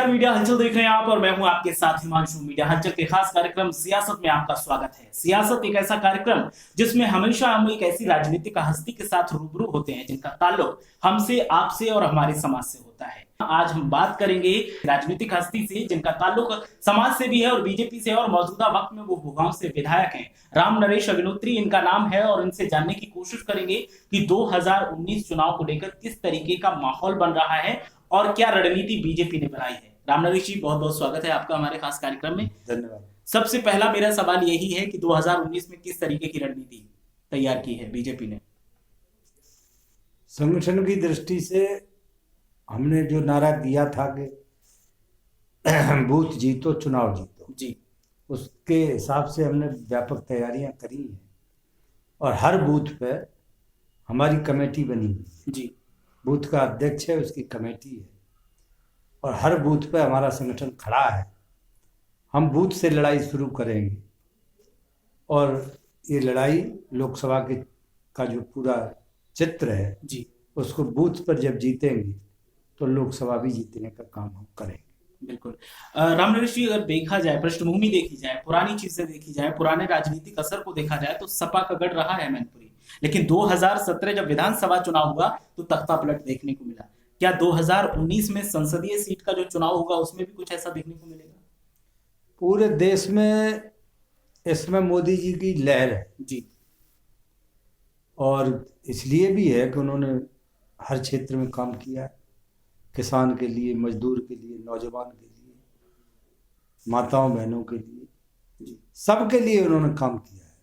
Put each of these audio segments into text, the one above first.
नमस्कार, मीडिया हलचल देख रहे हैं आप और मैं हूं आपके साथ हिमांशु। मीडिया हलचल के खास कार्यक्रम सियासत में आपका स्वागत है। सियासत एक ऐसा कार्यक्रम जिसमें हमेशा हम एक ऐसी राजनीतिक हस्ती के साथ रूबरू होते हैं जिनका ताल्लुक हमसे, आपसे और हमारे समाज से होता है। आज हम बात करेंगे राजनीतिक हस्ती से जिनका ताल्लुक समाज से भी है और बीजेपी से, और मौजूदा वक्त में वो भूगांव से विधायक हैं। राम नरेश अग्निहोत्री इनका नाम है और इनसे जानने की कोशिश करेंगे कि 2019 चुनाव को लेकर किस तरीके का माहौल बन रहा है और क्या रणनीति बीजेपी ने बनाई है। राम नरेश जी, बहुत बहुत स्वागत है आपका हमारे खास कार्यक्रम में। धन्यवाद। सबसे पहला मेरा सवाल यही है कि 2019 में किस तरीके की रणनीति तैयार की है बीजेपी ने। संगठन की दृष्टि से हमने जो नारा दिया था कि बूथ जीतो चुनाव जीतो जी, उसके हिसाब से हमने व्यापक तैयारियां करी हैं और हर बूथ पे हमारी कमेटी बनी हुई है। जी, बूथ का अध्यक्ष है, उसकी कमेटी है और हर बूथ पे हमारा संगठन खड़ा है। हम बूथ से लड़ाई शुरू करेंगे और ये लड़ाई लोकसभा के का जो पूरा चित्र है जी, उसको बूथ पर जब जीतेंगे तो लोकसभा भी जीतने का काम हम करेंगे। बिल्कुल। राम नरेश जी, अगर देखा जाए, पृष्ठभूमि देखी जाए, पुरानी चीजें देखी जाए, पुराने राजनीतिक असर को देखा जाए तो सपा का गढ़ रहा है मैनपुरी। लेकिन 2017 जब विधानसभा चुनाव हुआ तो तख्ता पलट देखने को मिला। क्या 2019 में संसदीय सीट का जो चुनाव होगा उसमें भी कुछ ऐसा देखने को मिलेगा? पूरे देश में इस समय मोदी जी की लहर है जी, और इसलिए भी है कि उन्होंने हर क्षेत्र में काम किया है। किसान के लिए, मजदूर के लिए, नौजवान के लिए, माताओं बहनों के लिए, सबके लिए उन्होंने काम किया है।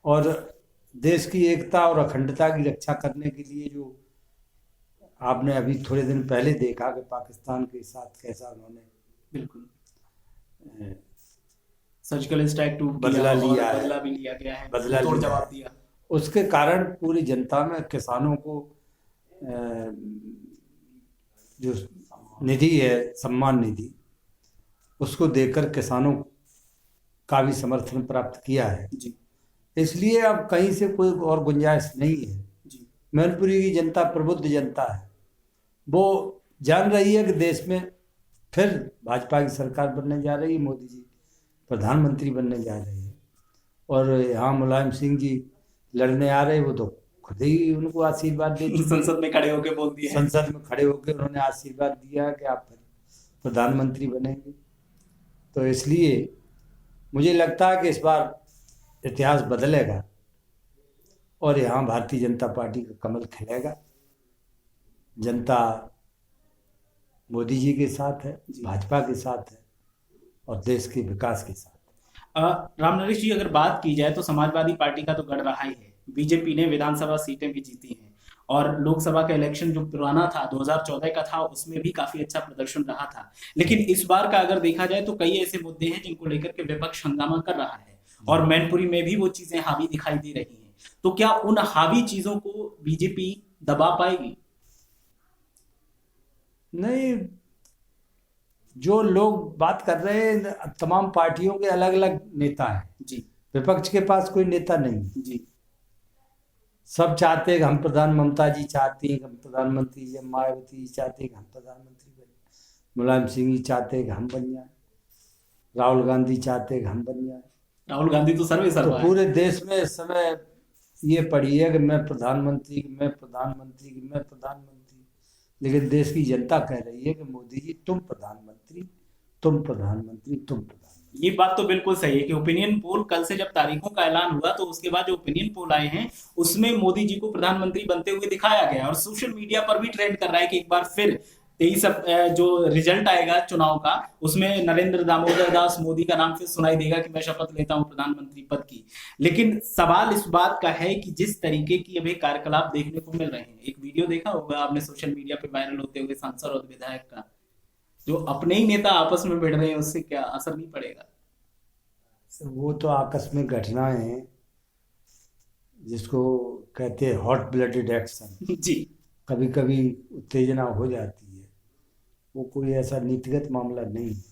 और देश की एकता और अखंडता की रक्षा करने के लिए जो आपने अभी थोड़े दिन पहले देखा कि पाकिस्तान के साथ कैसा उन्होंने बिल्कुल सर्जिकल स्ट्राइक टू बदला लिया है, बदला भी लिया गया है, बदला तोड़ लिया जवाब है। दिया। उसके कारण पूरी जनता में किसानों को जो निधि है, सम्मान निधि, उसको देकर किसानों का भी समर्थन प्राप्त किया है। जी, इसलिए अब कहीं से कोई और गुंजाइश नहीं है। जी, मैनपुरी की जनता प्रबुद्ध जनता है, वो जान रही है कि देश में फिर भाजपा की सरकार बनने जा रही है, मोदी जी प्रधानमंत्री बनने जा रहे हैं और यहाँ मुलायम सिंह जी लड़ने आ रहे, वो तो खुद ही उनको आशीर्वाद दे चुके हैं। संसद में खड़े होकर बोल दिया, संसद में खड़े होकर उन्होंने आशीर्वाद दिया कि आप फिर प्रधानमंत्री बनेंगे। तो इसलिए मुझे लगता है कि इस बार इतिहास बदलेगा और यहाँ भारतीय जनता पार्टी का कमल खिलेगा। जनता मोदी जी के साथ है, भाजपा के साथ है और देश के विकास के साथ। राम नरेश जी, अगर बात की जाए तो समाजवादी पार्टी का तो गढ़ रहा ही है। बीजेपी ने विधानसभा सीटें भी जीती हैं और लोकसभा का इलेक्शन जो पुराना था 2014 का था उसमें भी काफी अच्छा प्रदर्शन रहा था। लेकिन इस बार का अगर देखा जाए तो कई ऐसे मुद्दे हैं जिनको लेकर के विपक्ष हंगामा कर रहा है और मैनपुरी में भी वो चीजें हावी दिखाई दे रही हैं। तो क्या उन हावी चीजों को बीजेपी दबा पाएगी? नहीं, जो लोग बात कर रहे हैं तमाम पार्टियों के अलग अलग नेता हैं। जी, विपक्ष के पास कोई नेता नहीं है। जी, सब चाहते हैं कि हम ममता जी चाहती हैं कि हम प्रधानमंत्री, जब मायावती जी चाहते हैं कि हम प्रधानमंत्री बने, मुलायम सिंह जी चाहते हैं कि हम बन जाए, राहुल गांधी चाहते हैं कि हम बन जाए। राहुल गांधी तो सर्वे सर्वा तो है। पूरे देश में इस समय ये पड़ी है कि मैं प्रधानमंत्री, मैं प्रधानमंत्री, मैं प्रधानमंत्री। लेकिन देश की जनता कह रही है कि मोदी जी तुम प्रधानमंत्री, तुम प्रधानमंत्री, तुम प्रधानमंत्री। ये बात तो बिल्कुल सही है कि ओपिनियन पोल कल से जब तारीखों का ऐलान हुआ तो उसके बाद जो ओपिनियन पोल आए हैं उसमें मोदी जी को प्रधानमंत्री बनते हुए दिखाया गया और सोशल मीडिया पर भी ट्रेंड कर रहा है कि एक बार फिर 23 जो रिजल्ट आएगा चुनाव का उसमें नरेंद्र दामोदर दास मोदी का नाम फिर सुनाई देगा कि मैं शपथ लेता हूं प्रधानमंत्री पद की। लेकिन सवाल इस बात का है कि जिस तरीके की अभी कार्यकलाप देखने को मिल रहे हैं, एक वीडियो देखा होगा आपने सोशल मीडिया पे वायरल होते हुए सांसद और विधायक का, जो अपने ही नेता आपस में भिड़ रहे हैं, उससे क्या असर नहीं पड़ेगा? वो तो आकस्मिक घटनाएं हैं जिसको कहते हैं हॉट ब्लडेड एक्शन। जी, कभी कभी उत्तेजना हो जाती है, वो कोई ऐसा नीतिगत मामला नहीं है।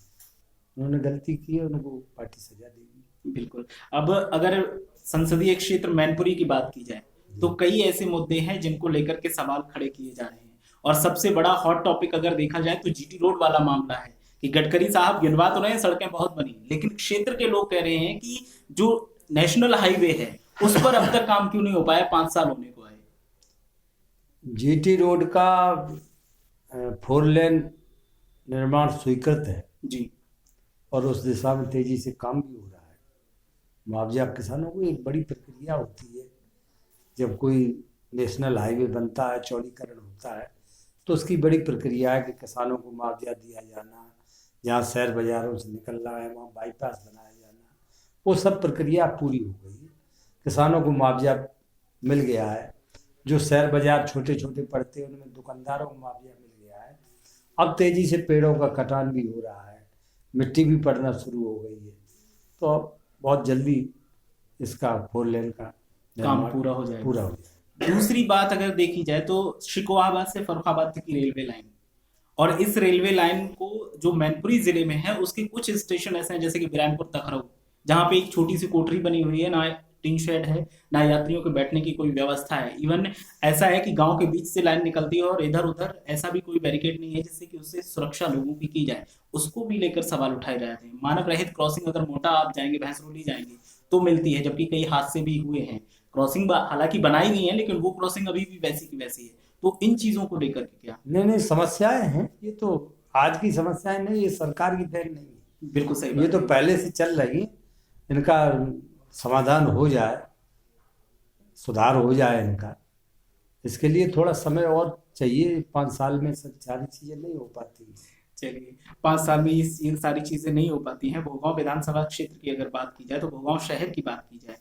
उन्होंने गलती की है, उनको पार्टी सजा देगी। बिल्कुल। अब अगर संसदीय क्षेत्र मैनपुरी की बात की जाए तो कई ऐसे मुद्दे हैं जिनको लेकर के सवाल खड़े किए जा रहे हैं और सबसे बड़ा हॉट टॉपिक अगर देखा जाए तो जीटी रोड वाला मामला है कि गडकरी साहब गिनवा तो रहे हैं सड़कें बहुत बनी, लेकिन क्षेत्र के लोग कह रहे हैं कि जो नेशनल हाईवे है उस पर अब तक काम क्यों नहीं हो पाया, 5 साल होने को आए। जीटी रोड का 4 लेन निर्माण स्वीकृत है जी, और उस दिशा में तेजी से काम भी हो रहा है। मुआवजा किसानों को एक बड़ी प्रक्रिया होती है। जब कोई नेशनल हाईवे बनता है, चौड़ीकरण होता है, तो उसकी बड़ी प्रक्रिया है कि किसानों को मुआवजा दिया जाना, जहाँ शहर बाजारों से निकलना है वहाँ बाईपास बनाया जाना, वो सब प्रक्रिया पूरी हो गई है। किसानों को मुआवजा मिल गया है। जो शहर बाजार छोटे छोटे पड़ते हैं उनमें दुकानदारों को मुआवजा मिल गया है। अब तेजी से पेड़ों का कटान भी हो रहा है, मिट्टी भी पड़ना शुरू हो गई है, तो बहुत जल्दी इसका 4 लेन का काम पूरा हो जाएगा। दूसरी बात अगर देखी जाए तो शिकोहाबाद से फर्रुखाबाद तक की रेलवे लाइन, और इस रेलवे लाइन को जो मैनपुरी जिले में है उसके कुछ स्टेशन ऐसे हैं जैसे कि बिरानपुर तखरऊ, जहाँ पे एक छोटी सी कोठरी बनी हुई है, ना टिन शेड है, ना यात्रियों के बैठने की कोई व्यवस्था है। इवन ऐसा है कि गांव के बीच से लाइन निकलती है और इधर उधर ऐसा भी कोई बैरिकेड नहीं है जिससे कि उससे सुरक्षा लोगों की जाए, उसको भी लेकर सवाल उठाए जाते हैं। मानव रहित क्रॉसिंग अगर मोटा आप जाएंगे, भैंसरोली जाएंगे तो मिलती है, जबकि कई हादसे भी हुए हैं। क्रॉसिंग हालांकि बनाई गई है लेकिन वो क्रॉसिंग अभी भी वैसी की वैसी है। तो इन चीजों को लेकर के क्या? नहीं, समस्याएं हैं, ये तो आज की समस्याएं नहीं, ये सरकार की देन नहीं है। बिल्कुल सही, ये तो पहले से चल रही, इनका समाधान हो जाए, सुधार हो जाए इनका, इसके लिए थोड़ा समय और चाहिए। 5 साल में सारी चीजें नहीं हो पाती। चलिए, 5 साल में ये सारी चीजें नहीं हो पाती हैं। भोगांव विधानसभा क्षेत्र की अगर बात की जाए तो भोगांव शहर की बात की जाए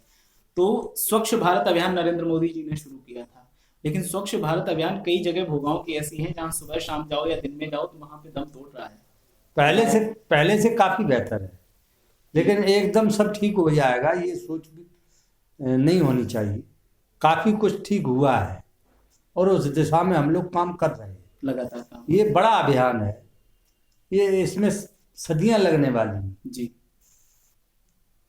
तो स्वच्छ भारत अभियान नरेंद्र मोदी जी ने शुरू किया था, लेकिन स्वच्छ भारत अभियान कई जगह भोगांव की ऐसी है जहां सुबह शाम जाओ या दिन में जाओ तो वहां पे दम तोड़ रहा है। पहले से काफी बेहतर है, लेकिन एकदम सब ठीक हो जाएगा ये सोच भी नहीं होनी चाहिए। काफी कुछ ठीक हुआ है और उस दिशा में हम लोग काम कर रहे हैं लगातार काम। ये बड़ा अभियान है, ये इसमें सदियां लगने वाली हैं जी।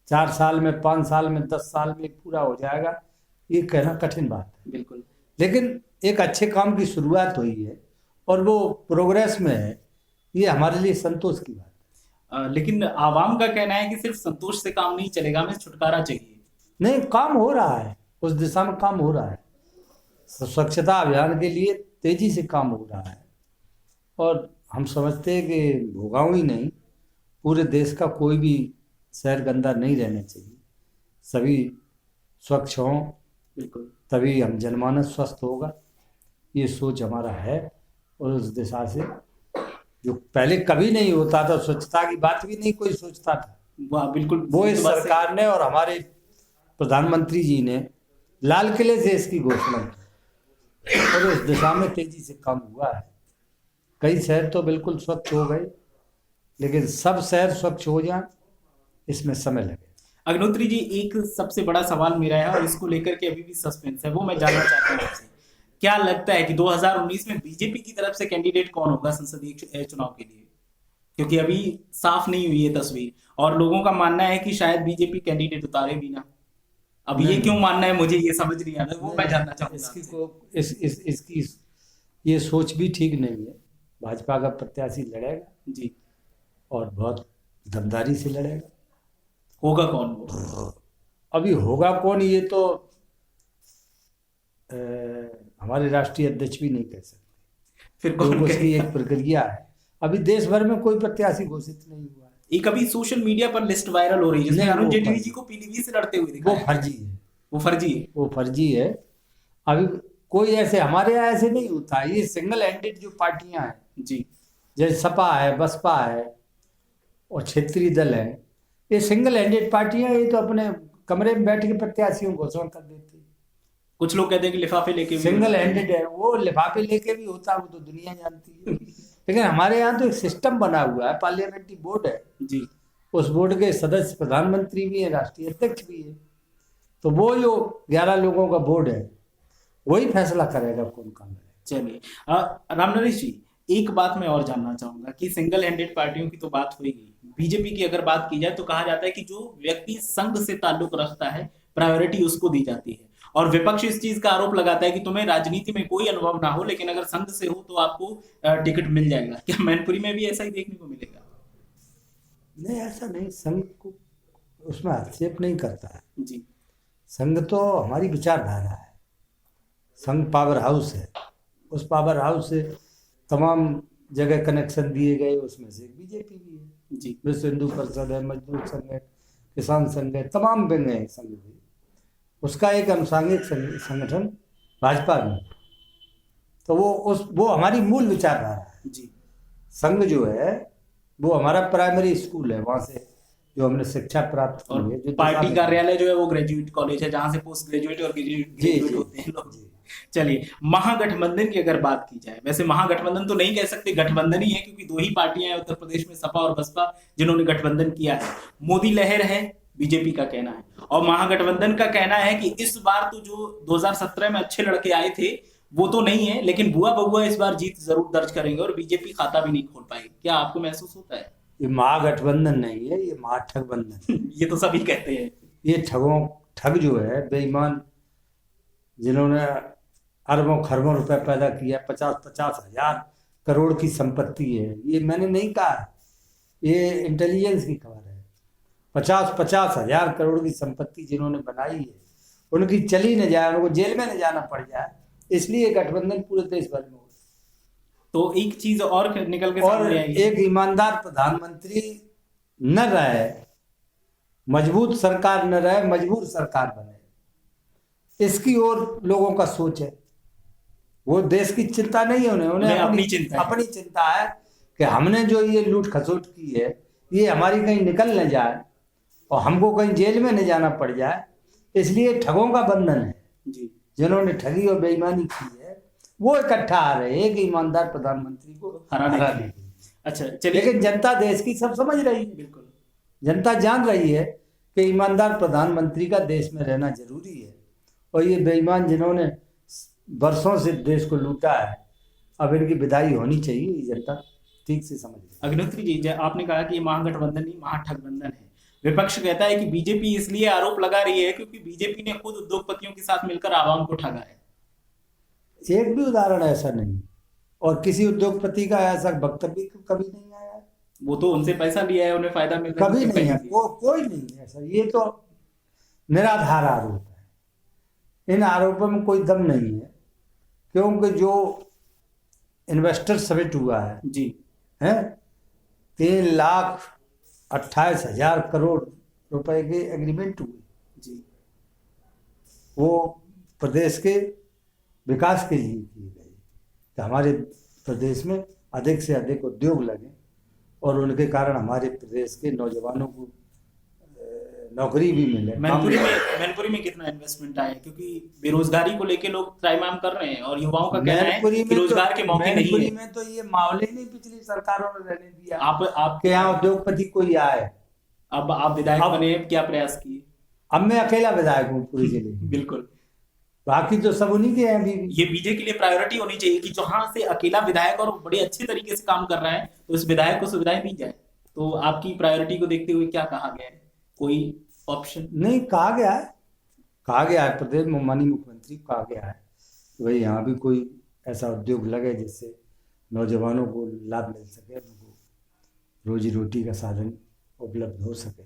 4 साल में, 5 साल में, 10 साल में पूरा हो जाएगा, ये कहना कठिन बात है। बिल्कुल, लेकिन एक अच्छे काम की शुरुआत हुई है और वो प्रोग्रेस में है, ये हमारे लिए संतोष की बात है। लेकिन आवाम का कहना है कि सिर्फ संतोष से काम नहीं चलेगा, हमें छुटकारा चाहिए। नहीं, काम हो रहा है, उस दिशा में काम हो रहा है। स्वच्छता अभियान के लिए तेजी से काम हो रहा है और हम समझते हैं कि भोगांव ही नहीं, पूरे देश का कोई भी शहर गंदा नहीं रहना चाहिए, सभी स्वच्छ हों। बिल्कुल, तभी हम जनमानस स्वस्थ होगा, ये सोच हमारा है। और उस दिशा से जो पहले कभी नहीं होता था, स्वच्छता की बात भी नहीं कोई सोचता था, वाह बिल्कुल, वो इस सरकार ने और हमारे प्रधानमंत्री जी ने लाल किले से इसकी घोषणा की और इस दिशा में तेजी से काम हुआ है। कई शहर तो बिल्कुल स्वच्छ हो गए, लेकिन सब शहर स्वच्छ हो जाए इसमें समय लगे। अग्निहोत्री जी, एक सबसे बड़ा सवाल मेरा है और इसको लेकर के अभी भी सस्पेंस है, वो मैं जानना चाहता हूँ आपसे। क्या लगता है कि 2019 में बीजेपी की तरफ से कैंडिडेट कौन होगा संसदीय चुनाव के लिए? क्योंकि अभी साफ नहीं हुई है तस्वीर और लोगों का मानना है कि शायद बीजेपी कैंडिडेट उतारे भी ना। अब ये क्यों मानना है मुझे ये समझ नहीं आता, वो मैं जानना चाहूंगा। इसकी ये सोच भी ठीक नहीं है। भाजपा का प्रत्याशी लड़ेगा जी और बहुत दमदारी से लड़ेगा। होगा कौन वो? अभी होगा कौन ये तो हमारे राष्ट्रीय अध्यक्ष भी नहीं कह सकते। फिर कौन उसकी एक प्रक्रिया है, अभी देश भर में कोई प्रत्याशी घोषित नहीं हुआ है। एक अभी सोशल मीडिया पर लिस्ट वायरल हो रही है जिसमें अरुण जेटली जी को पीलीभीत से लड़ते हुए दिखा। वो फर्जी है, वो फर्जी है। अभी कोई ऐसे हमारे यहाँ ऐसे नहीं होता है। ये सिंगल हैंडेड जो पार्टियां हैं जी, जैसे सपा है, बसपा है और क्षेत्रीय दल है, ये सिंगल हैंडेड पार्टियां, ये तो अपने कमरे में बैठ के प्रत्याशियों को घोषणा कर देती है। कुछ लोग कहते हैं कि लिफाफे लेके सिंगल हैंडेड है, वो लिफाफे लेके भी होता है, वो तो दुनिया जानती है। लेकिन हमारे यहाँ तो एक सिस्टम बना हुआ है, पार्लियामेंट्री बोर्ड है जी, उस बोर्ड के सदस्य प्रधानमंत्री भी है, राष्ट्रीय अध्यक्ष भी है, तो वो जो 11 लोगों का बोर्ड है वही फैसला करेगा कौन काम करेगा। चलिए, रामनरेश जी, एक बात मैं और जानना चाहूंगा कि सिंगल हैंडेड पार्टियों की तो बात हुई गई, बीजेपी की अगर बात की जाए तो कहा जाता है कि जो व्यक्ति संघ से ताल्लुक रखता है प्रायोरिटी उसको दी जाती है और विपक्ष इस चीज का आरोप लगाता है कि तुम्हें राजनीति में कोई अनुभव ना हो, लेकिन अगर संघ से हो तो आपको टिकट मिल जाएगा। क्या मैनपुरी में भी ऐसा ही देखने को मिलेगा? नहीं, ऐसा नहीं, संघ को उसमें हस्तक्षेप नहीं करता है जी संघ। तो हमारी विचारधारा है, संघ पावर हाउस है, उस पावर हाउस से तमाम जगह कनेक्शन दिए गए, उसमें से बीजेपी भी है जी विश्व हिंदू परिषद है, मजदूर संघ है, किसान संघ है, तमाम विंग है संघ भी। उसका एक अनुसांगिक संगठन भाजपा भी। तो वो हमारी मूल विचारधारा है। जी संघ जो है वो हमारा प्राइमरी स्कूल है, वहाँ से जो हमने शिक्षा प्राप्त और की है। जो पार्टी कार्यालय जो है वो ग्रेजुएट कॉलेज है, जहां से पोस्ट ग्रेजुएट और ग्रेजुएट होते हैं लोग। चलिए, महागठबंधन की अगर बात की जाए, वैसे महागठबंधन तो नहीं कह सकते, गठबंधन ही है, क्योंकि दो ही पार्टियां हैं उत्तर प्रदेश में, सपा और बसपा, जिन्होंने गठबंधन किया है। मोदी लहर है, बीजेपी का कहना है, और महागठबंधन का कहना है कि इस बार तो जो 2017 में अच्छे लड़के आए थे वो तो नहीं है, लेकिन बुआ बबुआ इस बार जीत जरूर दर्ज करेंगे और बीजेपी खाता भी नहीं खोल पाएगी। क्या आपको महसूस होता है? ये महागठबंधन नहीं है, ये महाठगबंधन। ये तो सभी कहते हैं। ये ठग जो है, बेईमान, जिन्होंने अरबों खरबों रुपए पैदा किया, 50-50 हजार करोड़ की संपत्ति है। ये मैंने नहीं कहा, ये इंटेलिजेंस की खबर है। 50-50 हजार करोड़ की संपत्ति जिन्होंने बनाई है, उनकी चली न जाए, उनको जेल में न जाना पड़ जाए, इसलिए गठबंधन पूरे देश भर में हो। तो एक चीज और निकल के और सामने आई, एक ईमानदार प्रधानमंत्री न रहे, मजबूत सरकार न रहे, मजबूर सरकार बने, इसकी ओर लोगों का सोच है। वो देश की चिंता नहीं है, उन्हें अपनी चिंता है। अपनी चिंता है कि हमने जो ये लूट खसोट की है, ये हमारी कहीं निकल न जाए और हमको कहीं जेल में न जाना पड़ जाए। इसलिए ठगों का बंधन है जी, जिन्होंने ठगी और बेईमानी की है, वो इकट्ठा आ रहे हैं एक ईमानदार प्रधानमंत्री को हराने के लिए। अच्छा चलिए, लेकिन जनता देश की सब समझ रही है, बिल्कुल जनता जान रही है कि ईमानदार प्रधानमंत्री का देश में रहना जरूरी है। और ये बेईमान जिन्होंने वर्षों से देश को लूटा है, अब इनकी विदाई होनी चाहिए। ये जनता ठीक से समझ रही है। अग्निहोत्री जी, आपने कहा कि ये महागठबंधन नहीं महाठगबंधन है। विपक्ष कहता है कि बीजेपी इसलिए आरोप लगा रही है क्योंकि बीजेपी ने खुद उद्योगपतियों के साथ मिलकर आवाम को ठगा है। एक भी उदाहरण ऐसा नहीं, और किसी उद्योगपति का ऐसा वक्तव्य कभी नहीं आया है। वो तो उनसे पैसा लिया है, उन्हें फायदा मिल रहा है, कभी तो नहीं है, कहीं कोई नहीं है ऐसा। ये तो निराधार आरोप है, इन आरोपों में कोई दम नहीं है। क्योंकि जो इन्वेस्टर समिट हुआ है जी 3,28,000 करोड़ रुपए के एग्रीमेंट हुए जी, वो प्रदेश के विकास के लिए किए गए, कि हमारे प्रदेश में अधिक से अधिक उद्योग लगे और उनके कारण हमारे प्रदेश के नौजवानों को नौकरी भी मिले। मैनपुरी में कितना इन्वेस्टमेंट आया? क्योंकि बेरोजगारी को लेके लोग त्राहिमाम कर रहे हैं और युवाओं का कहना है कि रोजगार के मौके नहीं है। में तो ये माहौल ही नहीं पिछली सरकारों ने रहने दिया आपके यहाँ उद्योगपति कोई आए। अब आप विधायक बने, क्या प्रयास किए? अब मैं अकेला विधायक हूँ पूरे जिले में, बिल्कुल, बाकी तो सब उन्हीं के हैं। अभी ये बीजेपी के लिए प्रायोरिटी होनी चाहिए कि जहां से अकेला विधायक और बड़े अच्छे तरीके से काम कर रहा है तो इस विधायक को सुविधाएं दी जाए। तो आपकी प्रायोरिटी को देखते हुए क्या कहा गया है? कोई ऑप्शन नहीं कहा गया है प्रदेश में माननीय मुख्यमंत्री को कहा गया है कि भाई यहाँ भी कोई ऐसा उद्योग लगे जिससे नौजवानों को लाभ मिल सके, उनको रोजी रोटी का साधन उपलब्ध हो सके।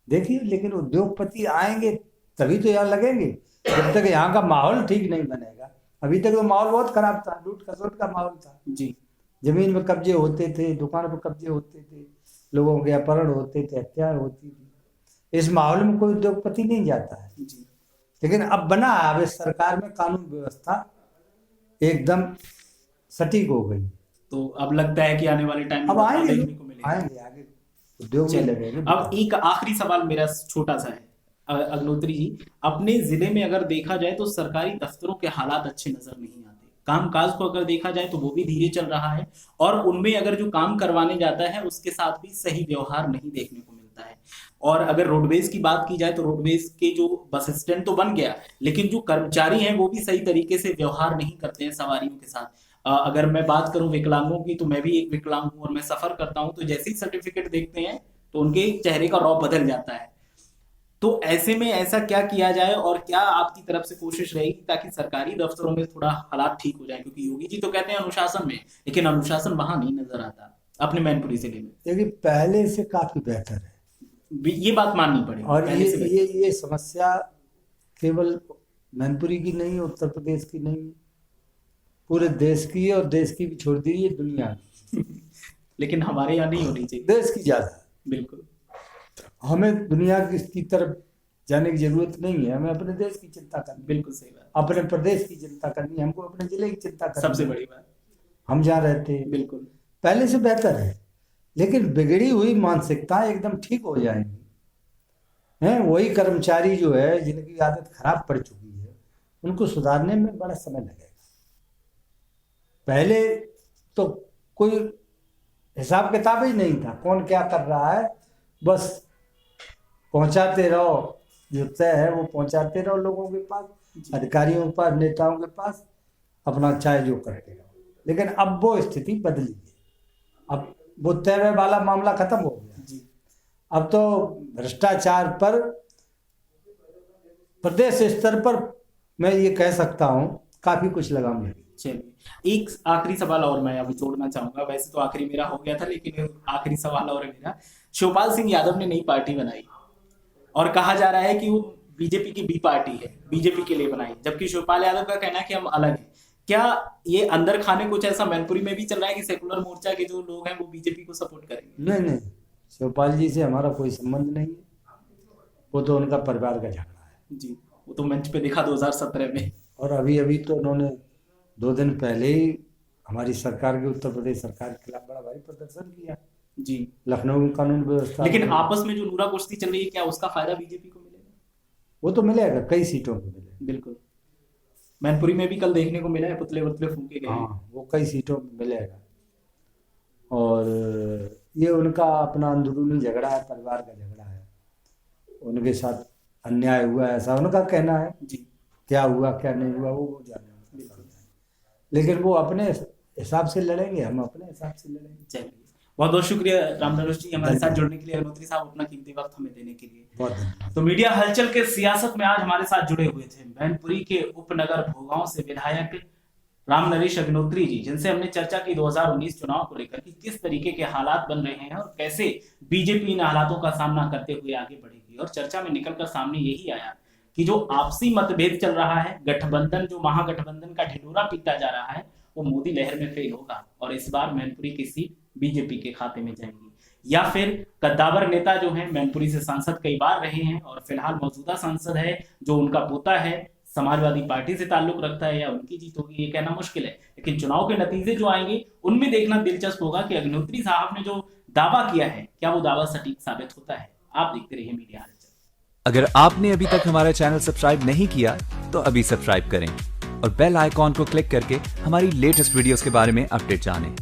देखिए, लेकिन उद्योगपति आएंगे तभी तो यहाँ लगेंगे, जब तक यहाँ का माहौल ठीक नहीं बनेगा। अभी तक तो माहौल बहुत खराब था, लूट खसोट का माहौल था जी, जमीन पर कब्जे होते थे, दुकान पर कब्जे होते थे, लोगों के अपहरण होते थे, हत्या होती थी। इस माहौल में कोई उद्योगपति नहीं जाता है जी। लेकिन अब बना, अब इस सरकार में कानून व्यवस्था एकदम सटीक हो गई। तो अब लगता है कि आने वाले टाइम अब आएंगे आगे उद्योग में लगेंगे। अब एक आखिरी सवाल मेरा छोटा सा है अग्निहोत्री जी, अपने जिले में अगर देखा जाए तो सरकारी दफ्तरों के हालात अच्छे नजर नहीं आते। कामकाज को अगर देखा जाए तो वो भी धीरे चल रहा है और उनमें अगर जो काम करवाने जाता है उसके साथ भी सही व्यवहार नहीं देखने को मिलता है। और अगर रोडवेज की बात की जाए तो रोडवेज के जो बस स्टैंड तो बन गया, लेकिन जो कर्मचारी हैं वो भी सही तरीके से व्यवहार नहीं करते हैं सवारियों के साथ। अगर मैं बात करूं विकलांगों की, तो मैं भी एक विकलांग हूं और मैं सफर करता हूं, तो जैसे ही सर्टिफिकेट देखते हैं तो उनके चेहरे का रौब बदल जाता है। तो तो ऐसे में ऐसा क्या किया जाए और क्या आपकी तरफ से कोशिश रहेगी ताकि सरकारी दफ्तरों में थोड़ा हालात ठीक हो जाए? क्योंकि योगी जी तो कहते हैं अनुशासन में, लेकिन अनुशासन वहां नहीं नजर आता अपने मैनपुरी जिले में। देखिए पहले से काफी बेहतर है, ये बात माननी पड़ेगी। और पहले से बेहतर। ये समस्या केवल मैनपुरी की नहीं, उत्तर प्रदेश की नहीं, पूरे देश की है, और देश की भी छोड़ दीजिए, दुनिया की। लेकिन हमारे यहाँ नहीं होनी चाहिए। देश की ज्यादा है। बिल्कुल। हमें दुनिया की तरफ जाने की जरूरत नहीं है, हमें अपने देश की चिंता करनी है, बिल्कुल सही बात। अपने प्रदेश की चिंता करनी है, हमको अपने जिले की चिंता करनी सबसे है। बड़ी बात। हम जहाँ रहते हैं बिल्कुल। पहले से बेहतर है, लेकिन बिगड़ी हुई मानसिकता एकदम ठीक हो जाएंगी। हैं वही कर्मचारी जो है जिनकी आदत खराब पड़ चुकी है, उनको सुधारने में बड़ा समय लगेगा। पहले तो कोई हिसाब किताब ही नहीं था, कौन क्या कर रहा है, बस पहुंचाते रहो, जो तय है वो पहुंचाते रहो लोगों के पास, अधिकारियों के पास, नेताओं के पास, अपना चाहे जो करते रहो। लेकिन अब वो स्थिति बदली है, अब वो तय वाला मामला खत्म हो गया जी। अब तो भ्रष्टाचार पर प्रदेश स्तर पर मैं ये कह सकता हूँ काफी कुछ लगाम लगी। चलिए, एक आखिरी सवाल और मैं अभी जोड़ना चाहूंगा। वैसे तो आखिरी मेरा हो गया था, लेकिन आखिरी सवाल और है मेरा। शिवपाल सिंह यादव ने नई पार्टी बनाई और कहा जा रहा है कि वो बीजेपी की बी पार्टी है, बीजेपी के लिए बनाई, जबकि शिवपाल यादव का कहना है कि हम अलग हैं। क्या ये अंदर खाने कुछ ऐसा मैनपुरी में भी चल रहा है कि सेकुलर मोर्चा के जो लोग हैं वो बीजेपी को सपोर्ट करेंगे? नहीं, शिवपाल जी से हमारा कोई संबंध नहीं है, वो तो उनका परिवार का झगड़ा है जी। वो तो मंच पे देखा 2017 में, और अभी तो उन्होंने 2 दिन पहले ही हमारी सरकार के, उत्तर प्रदेश सरकार के खिलाफ बड़ा भारी प्रदर्शन किया जी, लखनऊ में कानून व्यवस्था। लेकिन आपस में जो नूरा कुश्ती चल रही है, क्या उसका फायदा बीजेपी को मिलेगा? वो तो मिलेगा, कई सीटों पे मिलेगा। बिल्कुल। मैनपुरी में भी कल देखने को मिला है, पुतले पुतले फूके गए। हाँ, वो कई सीटों पे मिलेगा, और ये उनका अपना अंदरूनी झगड़ा है, परिवार का झगड़ा है, उनके साथ अन्याय हुआ ऐसा उनका कहना है जी। क्या हुआ क्या नहीं हुआ वो जाने, लेकिन वो अपने हिसाब से लड़ेंगे, हम अपने हिसाब से लड़ेंगे। चलिए, बहुत बहुत शुक्रिया रामधनुष जी हमारे साथ जुड़ने के लिए, अग्निहोत्री साहब अपना कीमती वक्त हमें देने के लिए। बहुत धन्यवाद। तो मीडिया हलचल के सियासत में आज हमारे साथ जुड़े हुए थे मैनपुरी के उपनगर भोगांव से विधायक रामनरेश अग्निहोत्री जी, जिनसे हमने चर्चा की 2019 चुनाव को लेकर कि किस तरीके के हालात बन रहे हैं और कैसे बीजेपी इन हालातों का सामना करते हुए आगे बढ़ेगी। और चर्चा में निकलकर सामने यही आया कि जो आपसी मतभेद चल रहा है, गठबंधन, जो महागठबंधन का ढिंढोरा पीटा जा रहा है, वो मोदी लहर में फेल होगा और इस बार मैनपुरी की सीट बीजेपी के खाते में जाएगी, या फिर कद्दावर नेता जो है मैनपुरी से सांसद कई बार रहे हैं और फिलहाल मौजूदा सांसद है जो उनका पोता है, समाजवादी पार्टी से ताल्लुक रखता है, या उनकी जीत होगी ये कहना मुश्किल है। लेकिन चुनाव के नतीजे जो आएंगे उनमें देखना दिलचस्प होगा कि अग्निहोत्री साहब ने जो दावा किया है क्या वो दावा सटीक साबित होता है। आप देखते रहिए मीडिया हलचल। अगर आपने अभी तक हमारा चैनल सब्सक्राइब नहीं किया तो अभी सब्सक्राइब करें और बेल आइकॉन को क्लिक करके हमारी लेटेस्ट वीडियोस के बारे में अपडेट जानें।